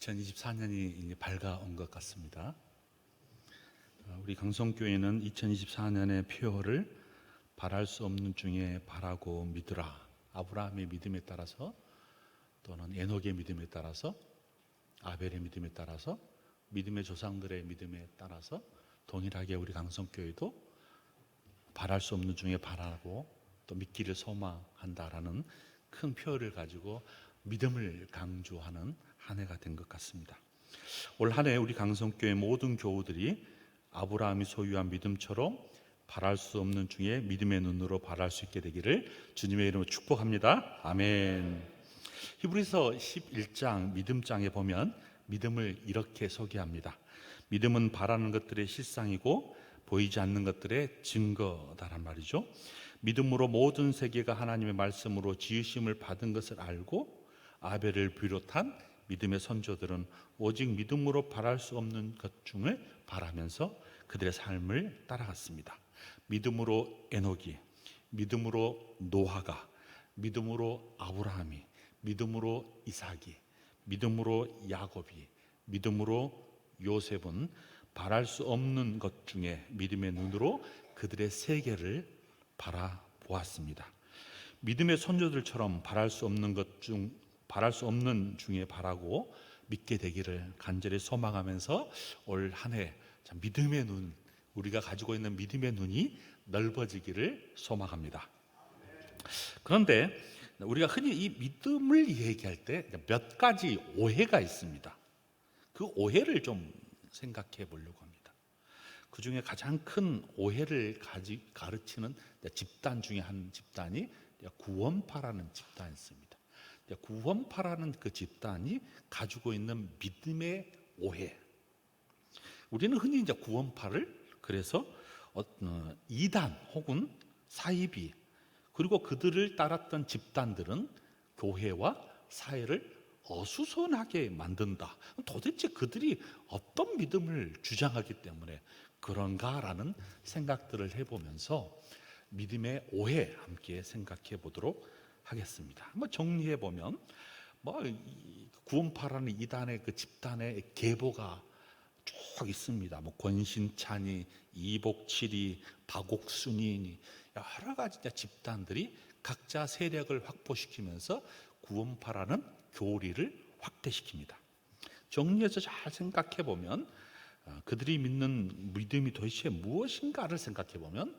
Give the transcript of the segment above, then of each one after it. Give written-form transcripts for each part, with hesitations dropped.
2024년이 이제 밝아온 것 같습니다. 우리 강성교회는 2024년의 표어를 바랄 수 없는 중에 바라고 믿으라. 아브라함의 믿음에 따라서, 또는 에녹의 믿음에 따라서, 아벨의 믿음에 따라서, 믿음의 조상들의 믿음에 따라서 동일하게 우리 강성교회도 바랄 수 없는 중에 바라고 또 믿기를 소망한다라는 큰 표어를 가지고 믿음을 강조하는 한 해가 된 것 같습니다. 올 한 해 우리 강성교회 모든 교우들이 아브라함이 소유한 믿음처럼 바랄 수 없는 중에 믿음의 눈으로 바랄 수 있게 되기를 주님의 이름으로 축복합니다. 아멘. 히브리서 11장 믿음장에 보면 믿음을 이렇게 소개합니다. 믿음은 바라는 것들의 실상이고 보이지 않는 것들의 증거다란 말이죠. 믿음으로 모든 세계가 하나님의 말씀으로 지으심을 받은 것을 알고 아벨을 비롯한 믿음의 선조들은 오직 믿음으로 바랄 수 없는 것 중을 바라면서 그들의 삶을 따라갔습니다. 믿음으로 에녹이, 믿음으로 노아가, 믿음으로 아브라함이, 믿음으로 이삭이, 믿음으로 야곱이, 믿음으로 요셉은 바랄 수 없는 것 중에 믿음의 눈으로 그들의 세계를 바라보았습니다. 믿음의 선조들처럼 바랄 수 없는 중에 바라고 믿게 되기를 간절히 소망하면서 올 한 해 믿음의 눈, 우리가 가지고 있는 믿음의 눈이 넓어지기를 소망합니다. 그런데 우리가 흔히 이 믿음을 얘기할 때 몇 가지 오해가 있습니다. 그 오해를 좀 생각해 보려고 합니다. 그 중에 가장 큰 오해를 가르치는 집단 중에 한 집단이 구원파라는 집단이었습니다. 구원파라는 그 집단이 가지고 있는 믿음의 오해. 우리는 흔히 이제 구원파를 그래서 이단 혹은 사이비, 그리고 그들을 따랐던 집단들은 교회와 사회를 어수선하게 만든다. 도대체 그들이 어떤 믿음을 주장하기 때문에 그런가라는 생각들을 해보면서 믿음의 오해 함께 생각해 보도록 하겠습니다. 한번 정리해 보면 구원파라는 이단의 그 집단의 계보가 쭉 있습니다. 권신찬이, 이복칠이, 박옥순이, 여러 가지 집단들이 각자 세력을 확보시키면서 구원파라는 교리를 확대시킵니다. 정리해서 잘 생각해 보면 그들이 믿는 믿음이 도대체 무엇인가를 생각해 보면,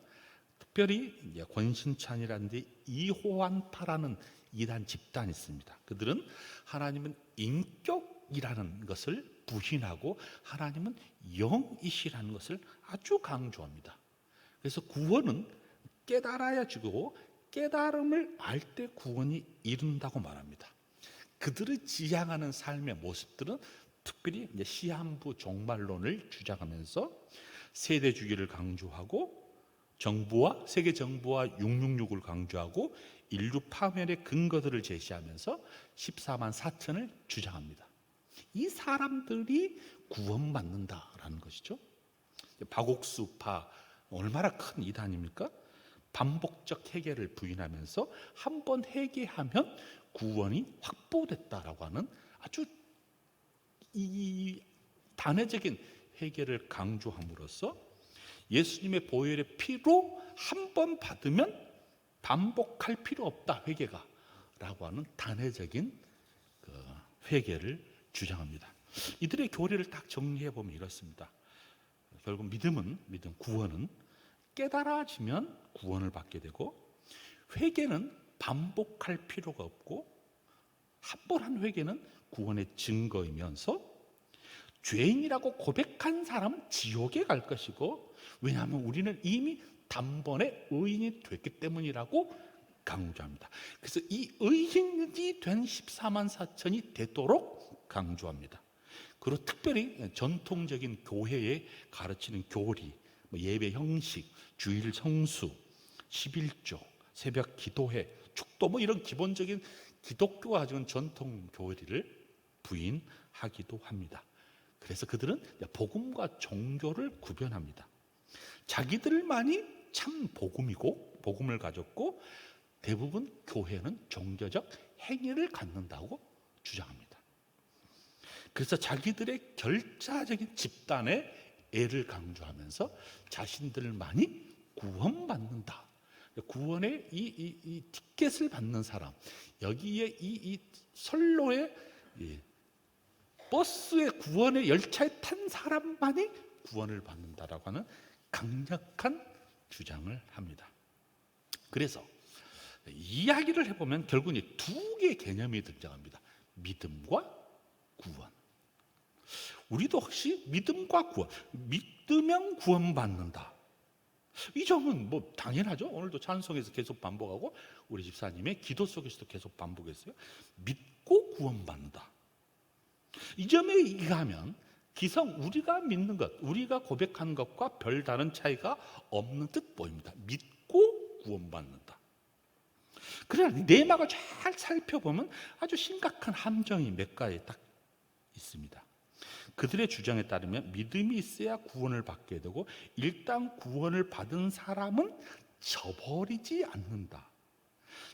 특별히 권신찬이라는 데 이호환파라는 이단 집단이 있습니다. 그들은 하나님은 인격이라는 것을 부인하고 하나님은 영이시라는 것을 아주 강조합니다. 그래서 구원은 깨달아야 주고 깨달음을 알 때 구원이 이룬다고 말합니다. 그들을 지향하는 삶의 모습들은 특별히 시한부 종말론을 주장하면서 세대주의를 강조하고 세계 정부와 666을 강조하고 인류 파멸의 근거들을 제시하면서 14만 4천을 주장합니다. 이 사람들이 구원받는다라는 것이죠. 박옥수파, 얼마나 큰 이단입니까? 반복적 회개를 부인하면서 한 번 회개하면 구원이 확보됐다라고 하는 아주 이 단회적인 회개를 강조함으로써 예수님의 보혈의 피로 한 번 받으면 반복할 필요 없다, 회개가 라고 하는 단회적인 회개를 주장합니다. 이들의 교리를 딱 정리해 보면 이렇습니다. 결국 구원은 깨달아지면 구원을 받게 되고, 회개는 반복할 필요가 없고, 한 번 한 회개는 구원의 증거이면서 죄인이라고 고백한 사람은 지옥에 갈 것이고, 왜냐하면 우리는 이미 단번에 의인이 됐기 때문이라고 강조합니다. 그래서 이 의인이 된 14만 4천이 되도록 강조합니다. 그리고 특별히 전통적인 교회에 가르치는 교리, 예배 형식, 주일 성수, 11조, 새벽 기도회, 축도 이런 기본적인 기독교가 가지고 전통 교리를 부인하기도 합니다. 그래서 그들은 복음과 종교를 구별합니다. 자기들만이 참 복음을 가졌고, 대부분 교회는 종교적 행위를 갖는다고 주장합니다. 그래서 자기들의 결자적인 집단의 애를 강조하면서 자신들을 많이 구원받는다. 구원의 이 티켓을 받는 사람, 여기에 이 선로의 버스의 구원의 열차에 탄 사람만이 구원을 받는다라고 하는 강력한 주장을 합니다. 그래서 이야기를 해보면 결국은 두 개의 개념이 등장합니다. 믿음과 구원. 우리도 혹시 믿음과 구원, 믿으면 구원받는다, 이 점은 뭐 당연하죠. 오늘도 찬송에서 계속 반복하고 우리 집사님의 기도 속에서도 계속 반복했어요. 믿고 구원받는다. 이 점에 의하면 기성 우리가 믿는 것, 우리가 고백하는 것과 별다른 차이가 없는 듯 보입니다. 믿고 구원받는다. 그러나 내막을 잘 살펴보면 아주 심각한 함정이 몇 가지 딱 있습니다. 그들의 주장에 따르면 믿음이 있어야 구원을 받게 되고 일단 구원을 받은 사람은 저버리지 않는다.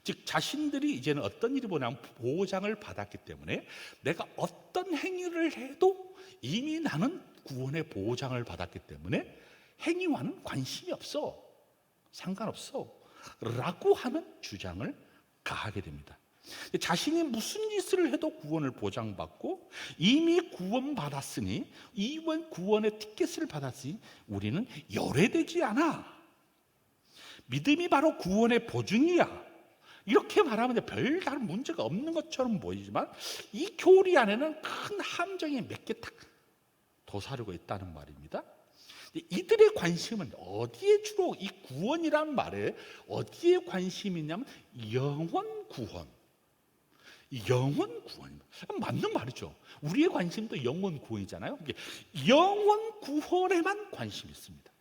즉 자신들이 이제는 어떤 일이 보냐면 보장을 받았기 때문에 내가 어떤 행위를 해도 이미 나는 구원의 보장을 받았기 때문에 행위와는 관심이 없어, 상관없어 라고 하는 주장을 가하게 됩니다. 자신이 무슨 짓을 해도 구원을 보장받고 이미 구원받았으니, 이번 구원의 티켓을 받았으니 우리는 열애되지 않아. 믿음이 바로 구원의 보증이야. 이렇게 말하면 별다른 문제가 없는 것처럼 보이지만 이 교리 안에는 큰 함정이 몇 개 딱 도사리고 있다는 말입니다. 이들의 관심은 어디에 주로 이 구원이란 말에 어디에 관심이 있냐면 영원 구원. 영원 구원입니다. 맞는 말이죠. 우리의 관심도 영원 구원이잖아요. 영원 구원에만 관심이 있습니다.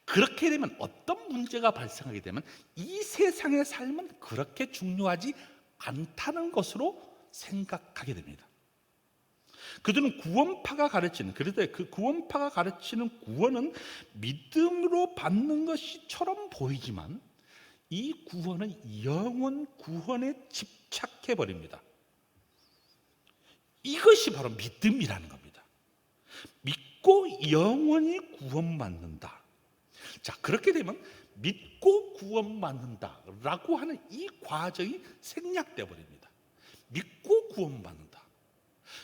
그렇게 되면 어떤 문제가 발생하게 되면 이 세상의 삶은 그렇게 중요하지 않다는 것으로 생각하게 됩니다. 그들은 구원파가 가르치는, 그런데 그 구원파가 가르치는 구원은 믿음으로 받는 것처럼 보이지만 이 구원은 영원 구원에 집착해 버립니다. 이것이 바로 믿음이라는 겁니다. 믿고 영원히 구원받는다. 자, 그렇게 되면 믿고 구원받는다라고 하는 이 과정이 생략돼 버립니다. 믿고 구원받는다.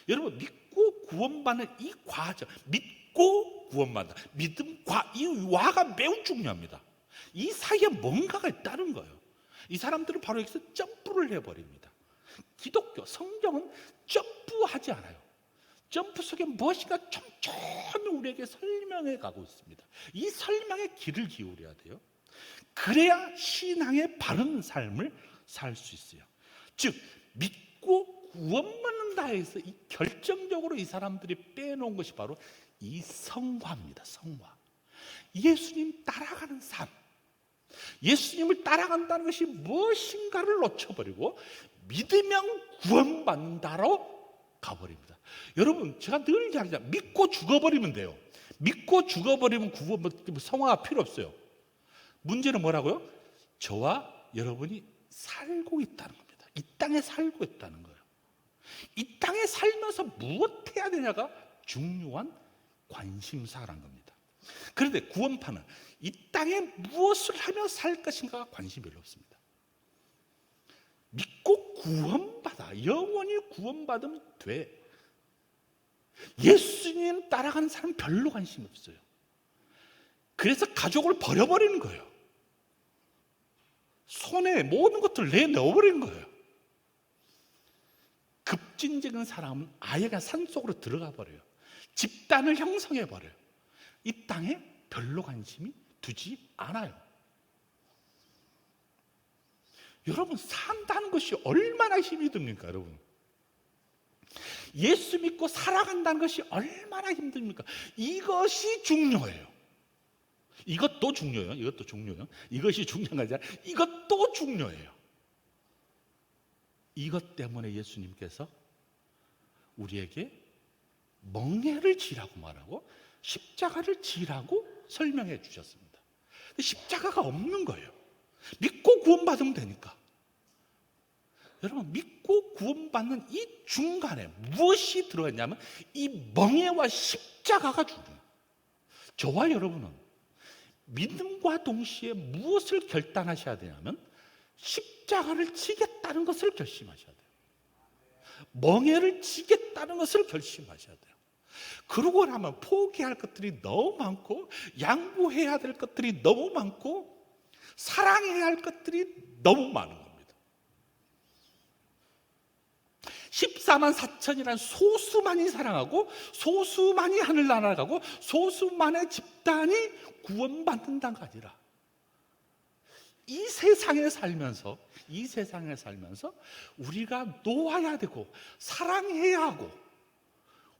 여러분, 믿고 구원받는 이 과정, 믿고 구원받는다. 믿음과 이 와가 매우 중요합니다. 이 사이에 뭔가가 있다는 거예요. 이 사람들은 바로 여기서 점프를 해버립니다. 기독교, 성경은 점프하지 않아요. 점프 속에 무엇인가 천천히 우리에게 설명해 가고 있습니다. 이 설명에 귀를 기울여야 돼요. 그래야 신앙의 바른 삶을 살 수 있어요. 즉 믿고 구원받는다 해서 이 결정적으로 이 사람들이 빼놓은 것이 바로 이 성화입니다. 성화. 예수님 따라가는 삶. 예수님을 따라간다는 것이 무엇인가를 놓쳐버리고 믿으면 구원받는다로 가버립니다. 여러분, 제가 늘 이야기하잖아요. 믿고 죽어버리면 돼요. 믿고 죽어버리면 구원, 성화가 필요 없어요. 문제는 뭐라고요? 저와 여러분이 살고 있다는 겁니다. 이 땅에 살고 있다는 거예요. 이 땅에 살면서 무엇 해야 되냐가 중요한 관심사라는 겁니다. 그런데 구원파는 이 땅에 무엇을 하며 살 것인가가 관심이 별로 없습니다. 믿고 구원받아, 영원히 구원받으면 돼. 예수님 따라가는 사람은 별로 관심이 없어요. 그래서 가족을 버려버리는 거예요. 손에 모든 것들을 내놓아버리는 거예요. 급진적인 사람은 아예 그냥 산속으로 들어가 버려요. 집단을 형성해 버려요. 이 땅에 별로 관심이 두지 않아요. 여러분, 산다는 것이 얼마나 힘이 듭니까, 여러분? 예수 믿고 살아간다는 것이 얼마나 힘듭니까? 이것이 중요해요. 이것도 중요해요. 이것도 중요해요. 이것이 중요한 게 아니라 이것도 중요해요. 이것 때문에 예수님께서 우리에게 멍에를 지라고 말하고 십자가를 지라고 설명해 주셨습니다. 근데 십자가가 없는 거예요. 믿고 구원받으면 되니까. 여러분, 믿고 구원받는 이 중간에 무엇이 들어있냐면 이 멍에와 십자가가 중요해요. 저와 여러분은 믿음과 동시에 무엇을 결단하셔야 되냐면 십자가를 지겠다는 것을 결심하셔야 돼요. 멍에를 지겠다는 것을 결심하셔야 돼요. 그러고 나면 포기할 것들이 너무 많고, 양보해야 될 것들이 너무 많고, 사랑해야 할 것들이 너무 많은 겁니다. 14만 4천이라는 소수만이 사랑하고 소수만이 하늘나라 가고 소수만의 집단이 구원받는다가 아니라 이 세상에 살면서 우리가 놓아야 되고 사랑해야 하고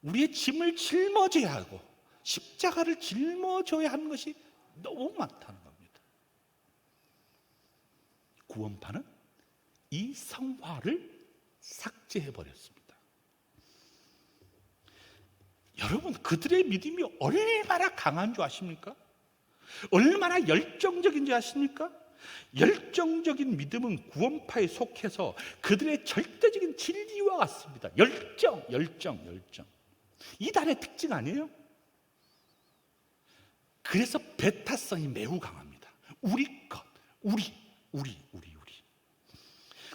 우리의 짐을 짊어져야 하고 십자가를 짊어져야 하는 것이 너무 많다는 겁니다. 구원파는 이 성화를 삭제해버렸습니다. 여러분, 그들의 믿음이 얼마나 강한 줄 아십니까? 얼마나 열정적인 줄 아십니까? 열정적인 믿음은 구원파에 속해서 그들의 절대적인 진리와 같습니다. 열정. 이단의 특징 아니에요? 그래서 배타성이 매우 강합니다. 우리 것, 우리.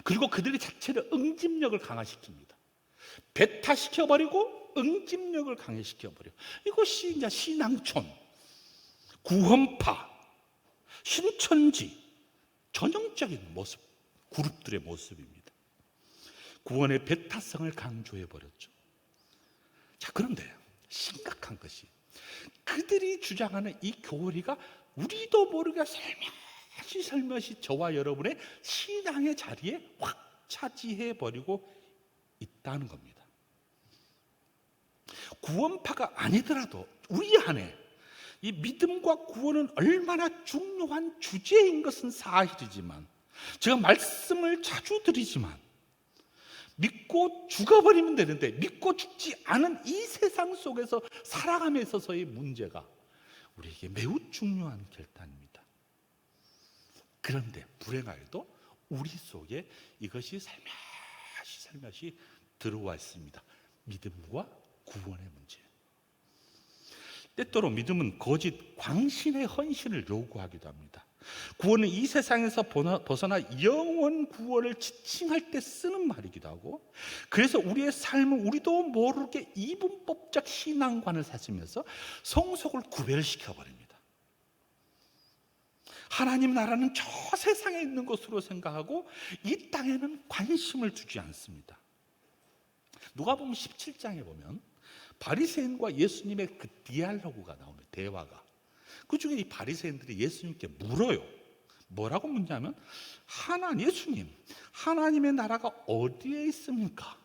그리고 그들의 자체를 응집력을 강화시킵니다. 배타시켜버리고 응집력을 강화시켜버려. 이것이 이제 신앙촌, 구원파, 신천지 전형적인 모습, 그룹들의 모습입니다. 구원의 배타성을 강조해버렸죠. 자, 그런데 심각한 것이 그들이 주장하는 이 교리가 우리도 모르게 살며시 저와 여러분의 신앙의 자리에 확 차지해버리고 있다는 겁니다. 구원파가 아니더라도 우리 안에 이 믿음과 구원은 얼마나 중요한 주제인 것은 사실이지만, 제가 말씀을 자주 드리지만 믿고 죽어버리면 되는데 믿고 죽지 않은 이 세상 속에서 살아감에 있어서의 문제가 우리에게 매우 중요한 결단입니다. 그런데 불행하게도 우리 속에 이것이 살며시 들어와 있습니다. 믿음과 구원의 문제. 때때로 믿음은 거짓 광신의 헌신을 요구하기도 합니다. 구원은 이 세상에서 벗어나 영원 구원을 지칭할 때 쓰는 말이기도 하고, 그래서 우리의 삶은 우리도 모르게 이분법적 신앙관을 사시면서 성속을 구별시켜버립니다. 하나님 나라는 저 세상에 있는 것으로 생각하고 이 땅에는 관심을 두지 않습니다. 누가복음 17장에 보면 바리새인과 예수님의 그 디알로그가 나옵니다. 대화가. 그 중에 이 바리새인들이 예수님께 물어요. 뭐라고 묻냐면, 예수님, 하나님의 나라가 어디에 있습니까?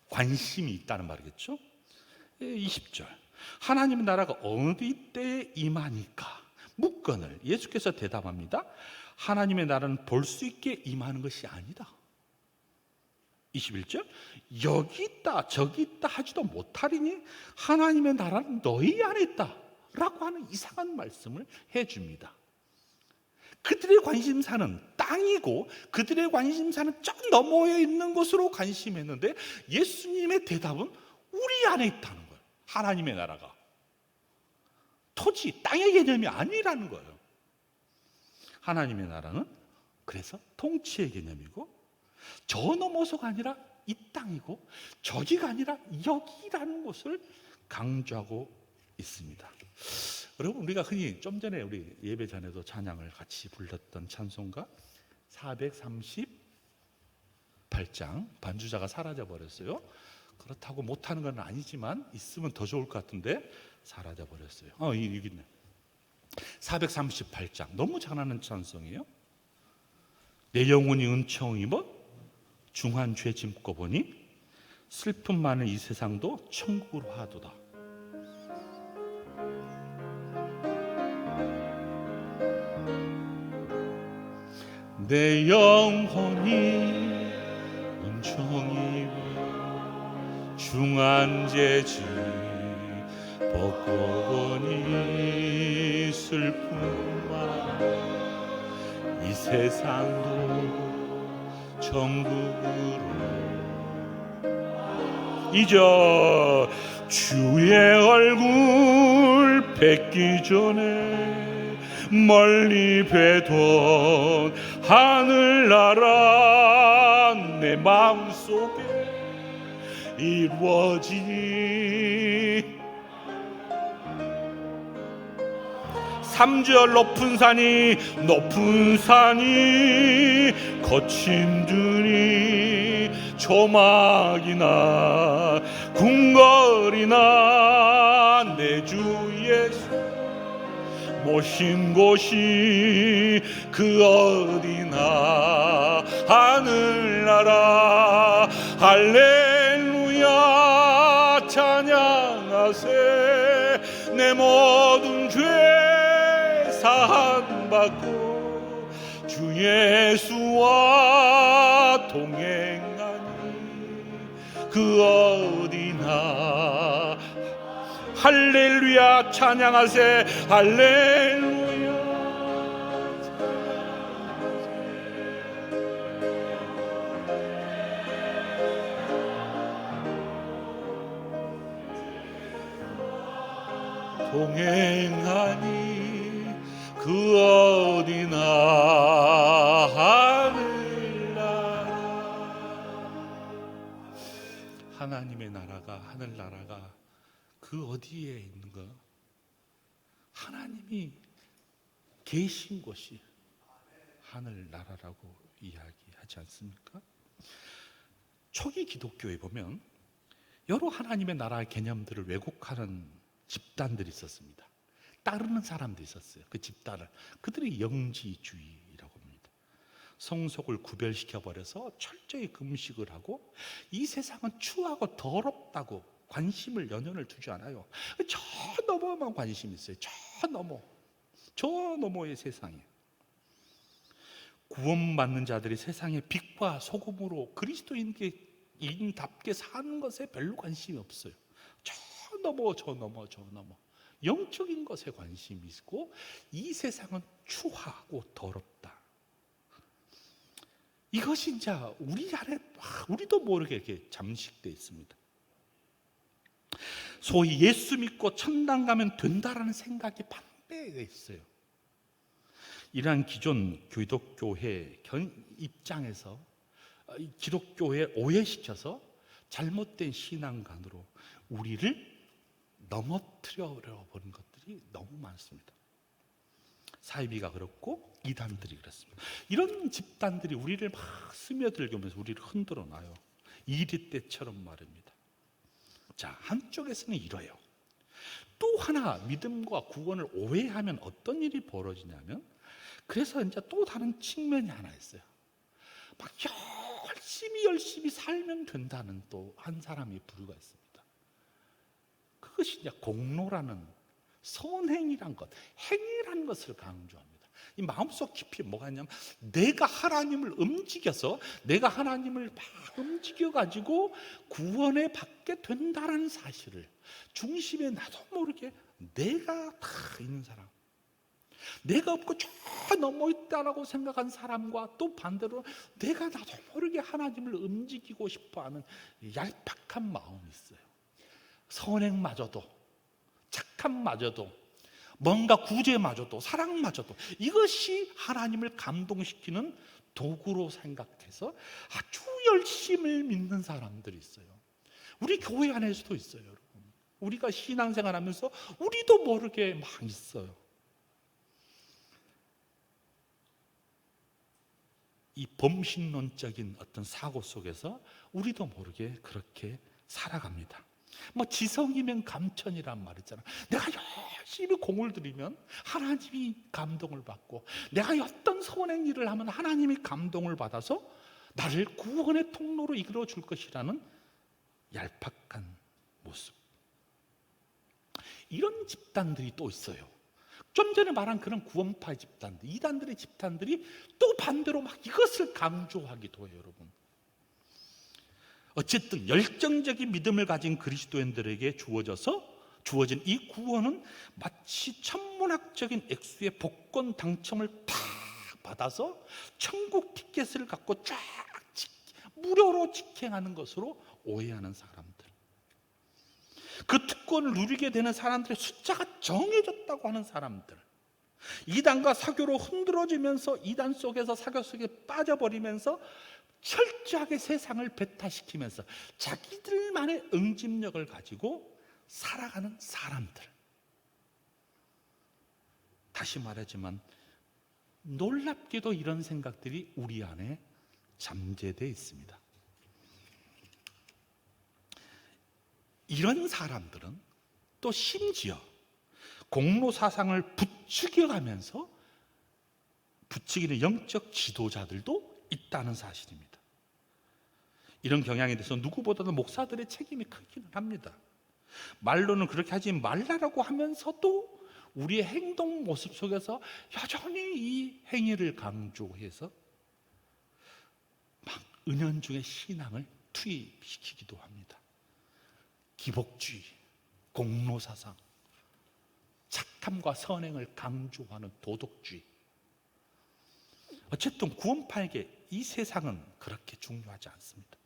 관심이 있다는 말이겠죠. 20절, 하나님의 나라가 어디 때에 임하니까? 묻건을 예수께서 대답합니다. 하나님의 나라는 볼 수 있게 임하는 것이 아니다. 21절, 여기 있다 저기 있다 하지도 못하리니 하나님의 나라는 너희 안에 있다 라고 하는 이상한 말씀을 해줍니다. 그들의 관심사는 땅이고 그들의 관심사는 저 너머에 있는 것으로 관심했는데, 예수님의 대답은 우리 안에 있다는 거예요. 하나님의 나라가 토지, 땅의 개념이 아니라는 거예요. 하나님의 나라는 그래서 통치의 개념이고, 저 넘어서가 아니라 이 땅이고 저기가 아니라 여기라는 것을 강조하고 있습니다. 여러분, 우리가 흔히 좀 전에 우리 예배 전에도 찬양을 같이 불렀던 찬송가 438장, 반주자가 사라져 버렸어요. 그렇다고 못하는 건 아니지만 있으면 더 좋을 것 같은데 사라져 버렸어요. 여기 있네. 438장 너무 잘하는 찬송이에요. 내 영혼이 은총 입어 중한 죄 짐고 보니 슬픔 많은 이 세상도 천국으로 하도다. 내 영혼이 은총 입어 중한 죄 짐고 보니 슬픔 많은 이 세상도 천국으로 잊어 주의 얼굴 뵙기 전에 멀리 뵈던 하늘나라 내 마음속에 이루어지니 3절 높은 산이 거친 들이 조막이나 궁궐이나 내 주 예수 모신 곳이 그 어디나 하늘나라 할렐루야 찬양하세 내 모든 죄 사함받고 주 예수와 동행하니 그 어디나 할렐루야 찬양하세 할렐루야 동행하니 그 어디나 하나님의 나라가 하늘나라가 그 어디에 있는가? 하나님이 계신 곳이 하늘나라라고 이야기하지 않습니까? 초기 기독교에 보면 여러 하나님의 나라 개념들을 왜곡하는 집단들이 있었습니다. 따르는 사람도 있었어요. 그 집단을 그들이 영지주의라고 합니다. 성속을 구별시켜버려서 철저히 금식을 하고 이 세상은 추하고 더럽다고 관심을 연연을 두지 않아요. 저 너머만 관심이 있어요. 저 너머의 세상에 구원받는 자들이 세상의 빛과 소금으로 그리스도인답게 사는 것에 별로 관심이 없어요. 저 넘어 영적인 것에 관심이 있고 이 세상은 추하고 더럽다. 이것이 이제 우리 안에 우리도 모르게 이렇게 잠식되어 있습니다. 소위 예수 믿고 천당 가면 된다라는 생각이 반대에 있어요. 이러한 기존 기독교회 입장에서 기독교회 오해시켜서 잘못된 신앙관으로 우리를 넘어뜨려 버린 것들이 너무 많습니다. 사이비가 그렇고 이단들이 그렇습니다. 이런 집단들이 우리를 막 스며들게 하면서 우리를 흔들어 놔요. 이리 때처럼 말입니다. 자, 한쪽에서는 이래요. 또 하나 믿음과 구원을 오해하면 어떤 일이 벌어지냐면, 그래서 이제 또 다른 측면이 하나 있어요. 막 열심히 살면 된다는 또 한 사람이 부류가 있습니다. 그것이 이제 공로라는 선행이란 것, 행위라는 것을 강조합니다. 이 마음속 깊이 뭐가 있냐면 내가 하나님을 움직여서 내가 하나님을 막 움직여가지고 구원에 받게 된다는 사실을 중심에 나도 모르게 내가 다 있는 사람, 내가 없고 저 넘어 있다라고 생각한 사람과 또 반대로 내가 나도 모르게 하나님을 움직이고 싶어하는 얄팍한 마음이 있어요. 선행마저도, 착함마저도, 뭔가 구제마저도, 사랑마저도 이것이 하나님을 감동시키는 도구로 생각해서 아주 열심을 믿는 사람들이 있어요. 우리 교회 안에서도 있어요, 여러분. 우리가 신앙생활하면서 우리도 모르게 막 있어요. 이 범신론적인 어떤 사고 속에서 우리도 모르게 그렇게 살아갑니다. 뭐 지성이면 감천이란 말 있잖아. 내가 열심히 공을 들이면 하나님이 감동을 받고, 내가 어떤 선행 일을 하면 하나님이 감동을 받아서 나를 구원의 통로로 이끌어 줄 것이라는 얄팍한 모습. 이런 집단들이 또 있어요. 좀 전에 말한 그런 구원파의 집단들, 이단들의 집단들이 또 반대로 막 이것을 강조하기도 해요, 여러분. 어쨌든 열정적인 믿음을 가진 그리스도인들에게 주어진 이 구원은 마치 천문학적인 액수의 복권 당첨을 팍 받아서 천국 티켓을 갖고 쫙 무료로 직행하는 것으로 오해하는 사람들, 그 특권을 누리게 되는 사람들의 숫자가 정해졌다고 하는 사람들, 이단과 사교로 흔들어지면서 이단 속에서 사교 속에 빠져버리면서 철저하게 세상을 배타시키면서 자기들만의 응집력을 가지고 살아가는 사람들. 다시 말하지만 놀랍게도 이런 생각들이 우리 안에 잠재되어 있습니다. 이런 사람들은 또 심지어 공로 사상을 부추겨가면서 부추기는 영적 지도자들도 있다는 사실입니다. 이런 경향에 대해서 누구보다도 목사들의 책임이 크기는 합니다. 말로는 그렇게 하지 말라라고 하면서도 우리의 행동 모습 속에서 여전히 이 행위를 강조해서 막 은연중에 신앙을 투입시키기도 합니다. 기복주의, 공로사상, 착함과 선행을 강조하는 도덕주의. 어쨌든 구원파에게 이 세상은 그렇게 중요하지 않습니다.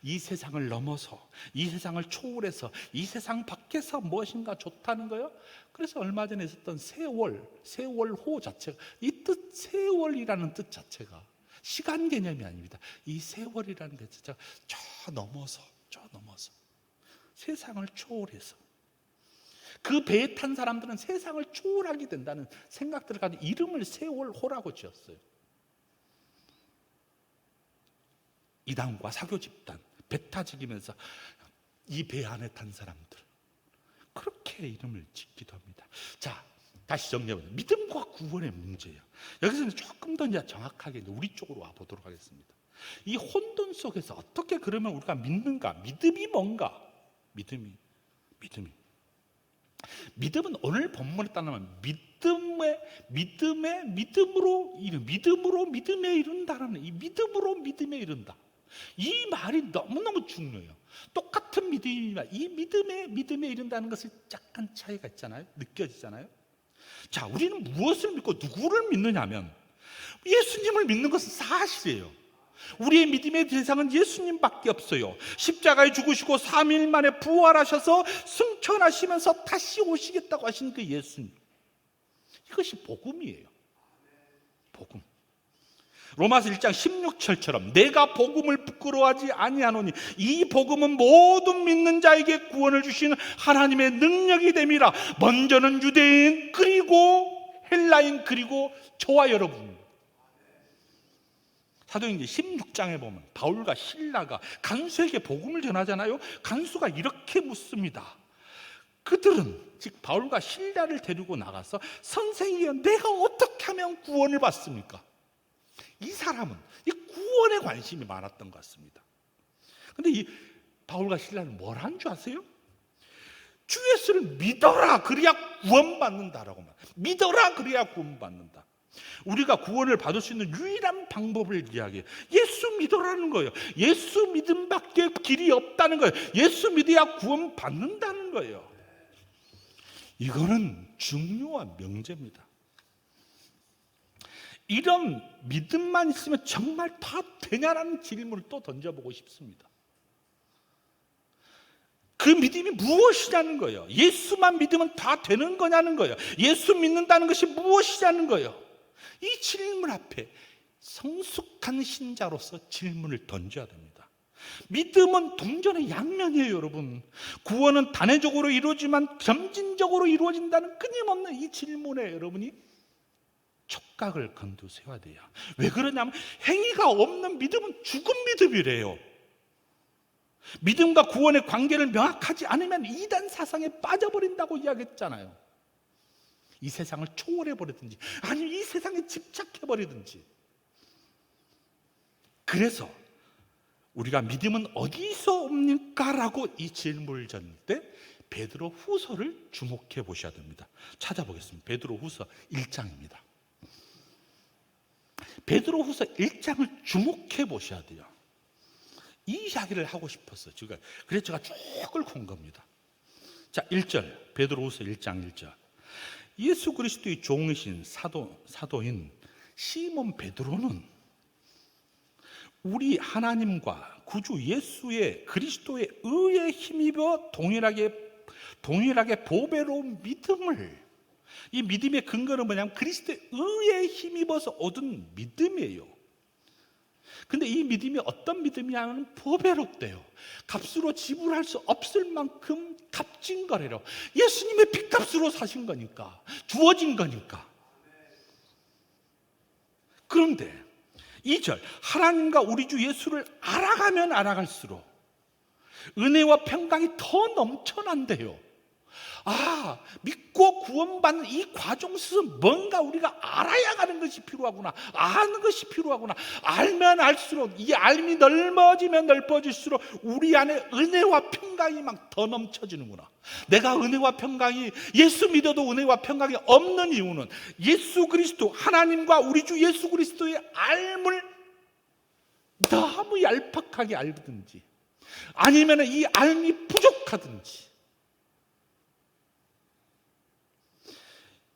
이 세상을 넘어서, 이 세상을 초월해서, 이 세상 밖에서 무엇인가 좋다는 거예요. 그래서 얼마 전에 있었던 세월호 자체가, 이 뜻, 세월이라는 뜻 자체가 시간 개념이 아닙니다. 이 세월이라는 것 자체가 저 넘어서 세상을 초월해서, 그 배에 탄 사람들은 세상을 초월하게 된다는 생각들을 가지고 이름을 세월호라고 지었어요. 이단과 사교 집단, 배타지기면서 이 배 안에 탄 사람들, 그렇게 이름을 짓기도 합니다. 자, 다시 정리해보자. 믿음과 구원의 문제예요. 여기서는 조금 더 이제 정확하게 우리 쪽으로 와보도록 하겠습니다. 이 혼돈 속에서 어떻게 그러면 우리가 믿는가? 믿음이 뭔가? 믿음은 오늘 본문에 따르면 믿음으로 믿음에 이른다라는, 이 믿음으로 믿음에 이른다, 이 말이 너무너무 중요해요. 똑같은 믿음이지만 이 믿음에 이른다는 것이 약간 차이가 있잖아요. 느껴지잖아요. 자, 우리는 무엇을 믿고 누구를 믿느냐면 예수님을 믿는 것은 사실이에요. 우리의 믿음의 대상은 예수님밖에 없어요. 십자가에 죽으시고 3일 만에 부활하셔서 승천하시면서 다시 오시겠다고 하신 그 예수님, 이것이 복음이에요. 복음. 로마서 1장 16절처럼 내가 복음을 부끄러워하지 아니하노니 이 복음은 모든 믿는 자에게 구원을 주시는 하나님의 능력이 됨이라. 먼저는 유대인, 그리고 헬라인, 그리고 저와 여러분. 사도행전 16장에 보면 바울과 실라가 간수에게 복음을 전하잖아요. 간수가 이렇게 묻습니다. 그들은, 즉 바울과 실라를 데리고 나가서 선생이여, 내가 어떻게 하면 구원을 받습니까? 이 사람은 이 구원에 관심이 많았던 것 같습니다. 그런데 이 바울과 실라는 뭘 한 줄 아세요? 주 예수를 믿어라, 그래야 구원받는다라고 말. 믿어라, 그래야 구원받는다. 우리가 구원을 받을 수 있는 유일한 방법을 이야기해요. 예수 믿어라는 거예요. 예수 믿음밖에 길이 없다는 거예요. 예수 믿어야 구원받는다는 거예요. 이거는 중요한 명제입니다. 이런 믿음만 있으면 정말 다 되냐라는 질문을 또 던져보고 싶습니다. 그 믿음이 무엇이냐는 거예요. 예수만 믿으면 다 되는 거냐는 거예요. 예수 믿는다는 것이 무엇이냐는 거예요. 이 질문 앞에 성숙한 신자로서 질문을 던져야 됩니다. 믿음은 동전의 양면이에요, 여러분. 구원은 단회적으로 이루어지만 점진적으로 이루어진다는 끊임없는 이 질문에 여러분이 촉각을 건두세워야 돼요. 왜 그러냐면 행위가 없는 믿음은 죽은 믿음이래요. 믿음과 구원의 관계를 명확하지 않으면 이단 사상에 빠져버린다고 이야기했잖아요. 이 세상을 초월해버리든지 아니면 이 세상에 집착해버리든지. 그래서 우리가 믿음은 어디서 옵니까? 라고 이 질문을 던질 때 베드로 후서를 주목해 보셔야 됩니다. 찾아보겠습니다. 베드로 후서 1장입니다. 베드로 후서 1장을 주목해 보셔야 돼요. 이 이야기를 하고 싶었어요. 그래서 제가 쭉 끌고 온 겁니다. 자, 1절, 베드로 후서 1장 1절. 예수 그리스도의 종이신 사도인 시몬 베드로는 우리 하나님과 구주 예수의 그리스도의 의에 힘입어 동일하게 보배로운 믿음을, 이 믿음의 근거는 뭐냐면 그리스도의 의에 힘입어서 얻은 믿음이에요. 근데 이 믿음이 어떤 믿음이냐면 보배롭대요. 값으로 지불할 수 없을 만큼 값진 거래요. 예수님의 핏값으로 사신 거니까, 주어진 거니까. 그런데 2절, 하나님과 우리 주 예수를 알아가면 알아갈수록 은혜와 평강이 더 넘쳐난대요. 믿고 구원받는 이 과정 속에서 뭔가 우리가 알아야 가는 것이 필요하구나, 아는 것이 필요하구나. 알면 알수록, 이 알미 넓어지면 넓어질수록 우리 안에 은혜와 평강이 막 더 넘쳐지는구나. 내가 은혜와 평강이, 예수 믿어도 은혜와 평강이 없는 이유는 예수 그리스도, 하나님과 우리 주 예수 그리스도의 알을 너무 얄팍하게 알든지, 아니면 이 알미 부족하든지,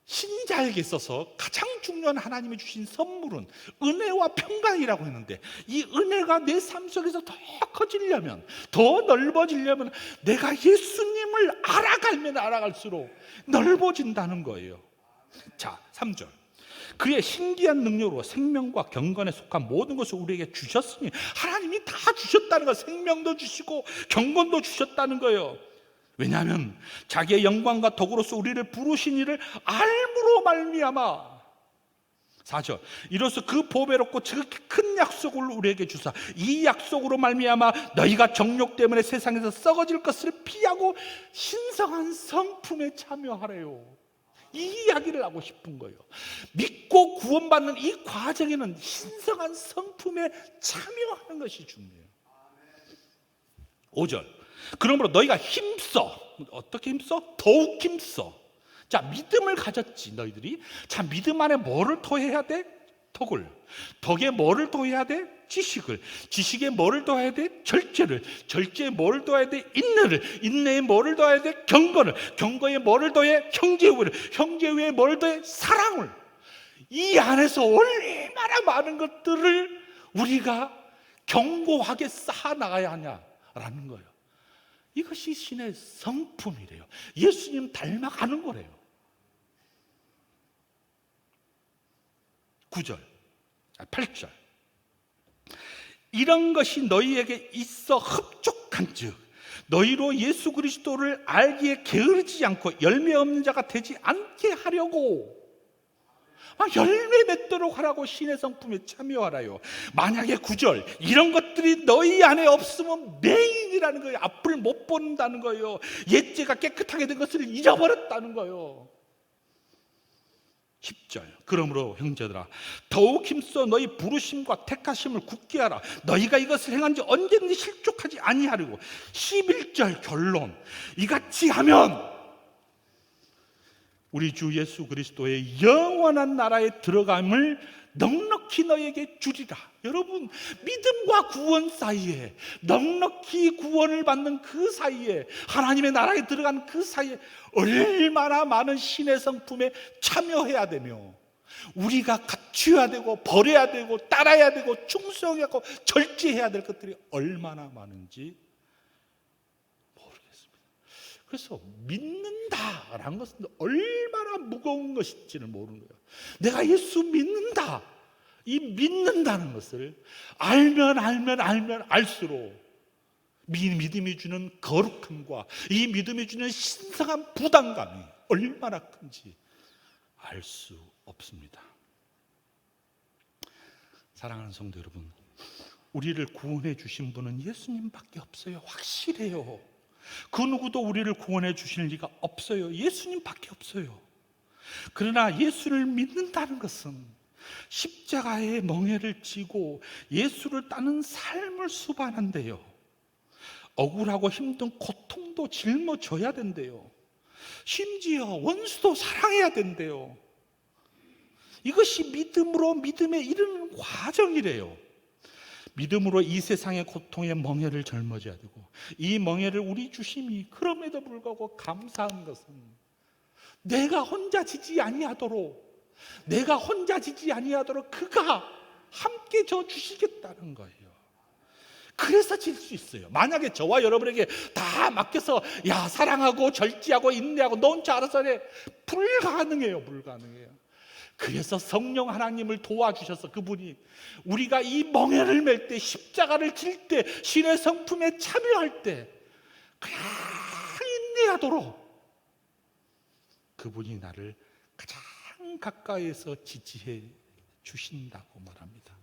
신자에게 있어서 가장 중요한 하나님이 주신 선물은 은혜와 평강이라고 했는데, 이 은혜가 내 삶 속에서 더 커지려면, 더 넓어지려면 내가 예수님을 알아가면 알아갈수록 넓어진다는 거예요. 자, 3절, 그의 신기한 능력으로 생명과 경건에 속한 모든 것을 우리에게 주셨으니, 하나님이 다 주셨다는 거예요. 생명도 주시고 경건도 주셨다는 거예요. 왜냐하면 자기의 영광과 덕으로서 우리를 부르신 이를 알므로 말미암아. 4절, 이로써 그 보배롭고 지극히 큰 약속을 우리에게 주사 이 약속으로 말미암아 너희가 정욕 때문에 세상에서 썩어질 것을 피하고 신성한 성품에 참여하래요. 이 이야기를 하고 싶은 거예요. 믿고 구원받는 이 과정에는 신성한 성품에 참여하는 것이 중요해요. 5절, 그러므로 너희가 힘써. 어떻게 힘써? 더욱 힘써. 자, 믿음을 가졌지 너희들이. 자, 믿음 안에 뭐를 더해야 돼? 덕을. 덕에 뭐를 더해야 돼? 지식을. 지식에 뭐를 더해야 돼? 절제를. 절제에 뭐를 더해야 돼? 인내를. 인내에 뭐를 더해야 돼? 경건을. 경건에 뭐를 더해? 형제우애를. 형제우애에 뭐를 더해? 사랑을. 이 안에서 얼마나 많은 것들을 우리가 견고하게 쌓아나가야 하냐라는 거예요. 이것이 신의 성품이래요. 예수님 닮아가는 거래요. 8절, 이런 것이 너희에게 있어 흡족한즉 너희로 예수 그리스도를 알기에 게으르지 않고 열매 없는 자가 되지 않게 하려고, 열매 맺도록 하라고 신의 성품에 참여하라요. 만약에 9절, 이런 것들이 너희 안에 없으면 맹인이라는 거예요. 앞을 못 본다는 거예요. 옛죄가 깨끗하게 된 것을 잊어버렸다는 거예요. 10절, 그러므로 형제들아 더욱 힘써 너희 부르심과 택하심을 굳게 하라. 너희가 이것을 행한 지 언제든지 실족하지 아니하려고. 11절 결론, 이같이 하면 우리 주 예수 그리스도의 영원한 나라에 들어감을 넉넉히 너에게 주리라. 여러분, 믿음과 구원 사이에, 넉넉히 구원을 받는 그 사이에, 하나님의 나라에 들어간 그 사이에 얼마나 많은 신의 성품에 참여해야 되며, 우리가 갖추어야 되고 버려야 되고 따라야 되고 충성해야 하고 절제해야 될 것들이 얼마나 많은지 모르겠습니다. 그래서 믿는다라는 것은 얼마나 무거운 것인지를 모르는 거예요. 내가 예수 믿는다, 이 믿는다는 것을 알면 알수록 믿음이 주는 거룩함과 이 믿음이 주는 신성한 부담감이 얼마나 큰지 알 수 없습니다. 사랑하는 성도 여러분, 우리를 구원해 주신 분은 예수님밖에 없어요. 확실해요. 그 누구도 우리를 구원해 주실 리가 없어요. 예수님밖에 없어요. 그러나 예수를 믿는다는 것은 십자가의 멍에를 지고 예수를 따는 삶을 수반한대요. 억울하고 힘든 고통도 짊어져야 된대요. 심지어 원수도 사랑해야 된대요. 이것이 믿음으로 믿음에 이르는 과정이래요. 믿음으로 이 세상의 고통의 멍에를 짊어져야 되고, 이 멍에를 우리 주심이 그럼에도 불구하고 감사한 것은 내가 혼자 지지 아니하도록 내가 혼자 지지 아니하도록 그가 함께 져 주시겠다는 거예요. 그래서 질 수 있어요. 만약에 저와 여러분에게 다 맡겨서 야 사랑하고 절제하고 인내하고 너 혼자 알아서 해, 불가능해요. 불가능해요. 그래서 성령 하나님을 도와주셔서 그분이 우리가 이 멍에를 맬 때, 십자가를 질 때, 신의 성품에 참여할 때 그냥 인내하도록 그분이 나를 가장 가까이에서 지지해 주신다고 말합니다.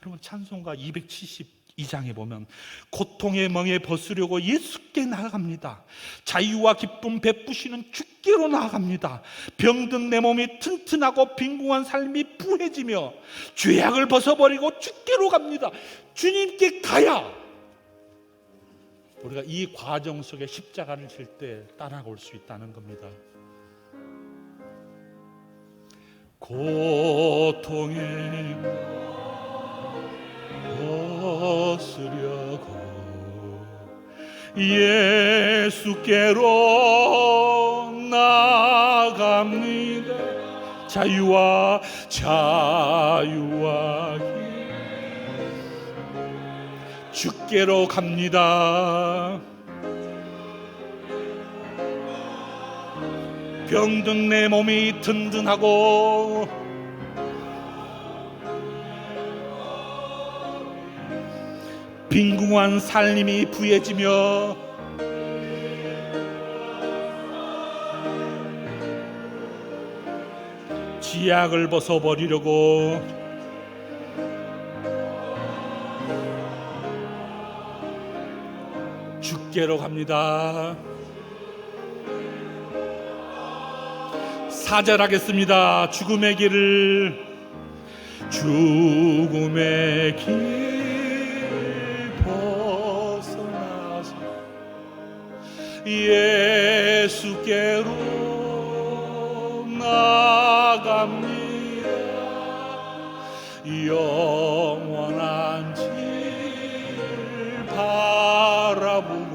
여러분 찬송가 272장에 보면 고통의 멍에 벗으려고 예수께 나아갑니다. 자유와 기쁨 베푸시는 주께로 나아갑니다. 병든 내 몸이 튼튼하고 빈궁한 삶이 부해지며 죄악을 벗어버리고 주께로 갑니다. 주님께 가야 우리가 이 과정 속에 십자가를 질 때 따라올 수 있다는 겁니다. 고통에 벗으려고 예수께로 나갑니다. 자유와 주께로 갑니다. 병든 내 몸이 든든하고 빈궁한 삶이 부해지며 지약을 벗어버리려고 주께로 갑니다. 사절하겠습니다. 죽음의 길을 벗어나서 예수께로 나갑니다. 영원한 길 바라보고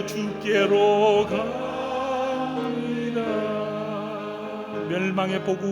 주께로 가 멸망의 포구에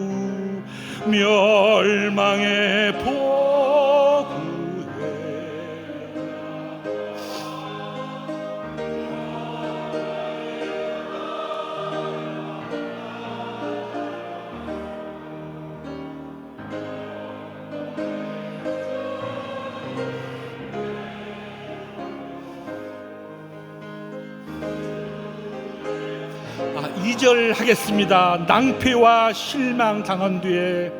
아, 2절 하겠습니다. 낭패와 실망 당한 뒤에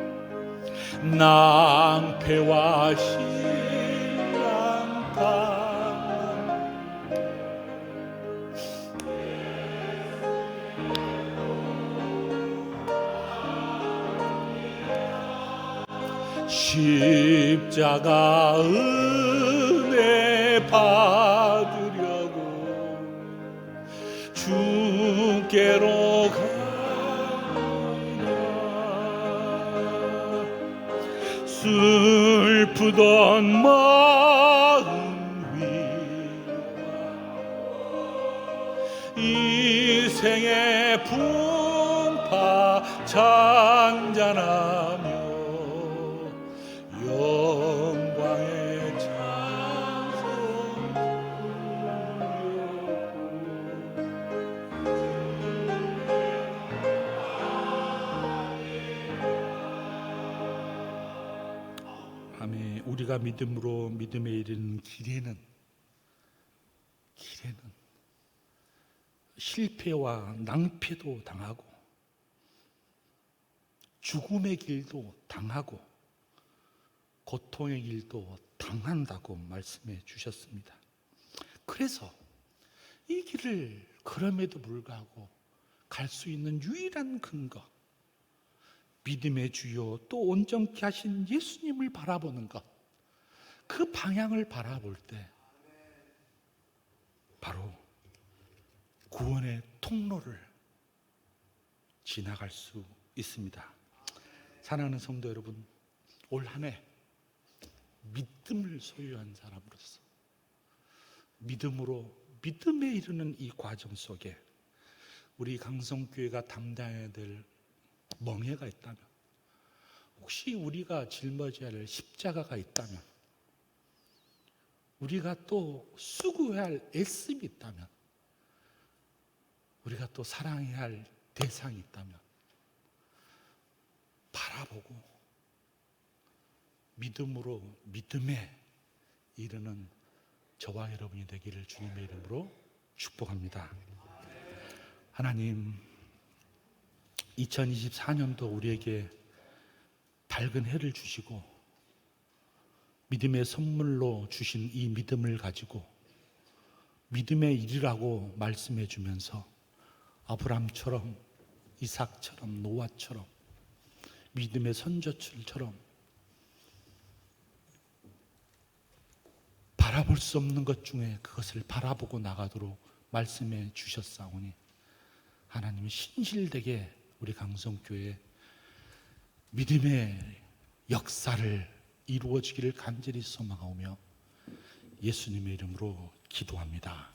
낭패와 실망 당한 십자가 은혜 받으려고 주께로 갑니다. 슬프던 마음 위 이생의 풍파 잔잔하며 영광의 찬송 아멘. 우리가 믿음으로 믿음에 이르는 길에는 실패와 낭패도 당하고 죽음의 길도 당하고 고통의 길도 당한다고 말씀해 주셨습니다. 그래서 이 길을 걸음에도 불구하고 갈 수 있는 유일한 근거, 믿음의 주요 또 온전케 하신 예수님을 바라보는 것, 그 방향을 바라볼 때 바로 구원의 통로를 지나갈 수 있습니다. 사랑하는 성도 여러분, 올 한 해 믿음을 소유한 사람으로서 믿음에 이르는 이 과정 속에 우리 강성교회가 담당해야 될 멍해가 있다면, 혹시 우리가 짊어져야 할 십자가가 있다면, 우리가 또 수고해야 할 애씀이 있다면, 우리가 또 사랑해야 할 대상이 있다면 바라보고 믿음으로 믿음에 이르는 저와 여러분이 되기를 주님의 이름으로 축복합니다. 하나님, 2024년도 우리에게 밝은 해를 주시고 믿음의 선물로 주신 이 믿음을 가지고 믿음의 일이라고 말씀해 주면서 아브라함처럼, 이삭처럼, 노아처럼, 믿음의 선조들처럼 바라볼 수 없는 것 중에 그것을 바라보고 나가도록 말씀해 주셨사오니 하나님은 신실되게 우리 강성교회 믿음의 역사를 이루어지기를 간절히 소망하오며 예수님의 이름으로 기도합니다.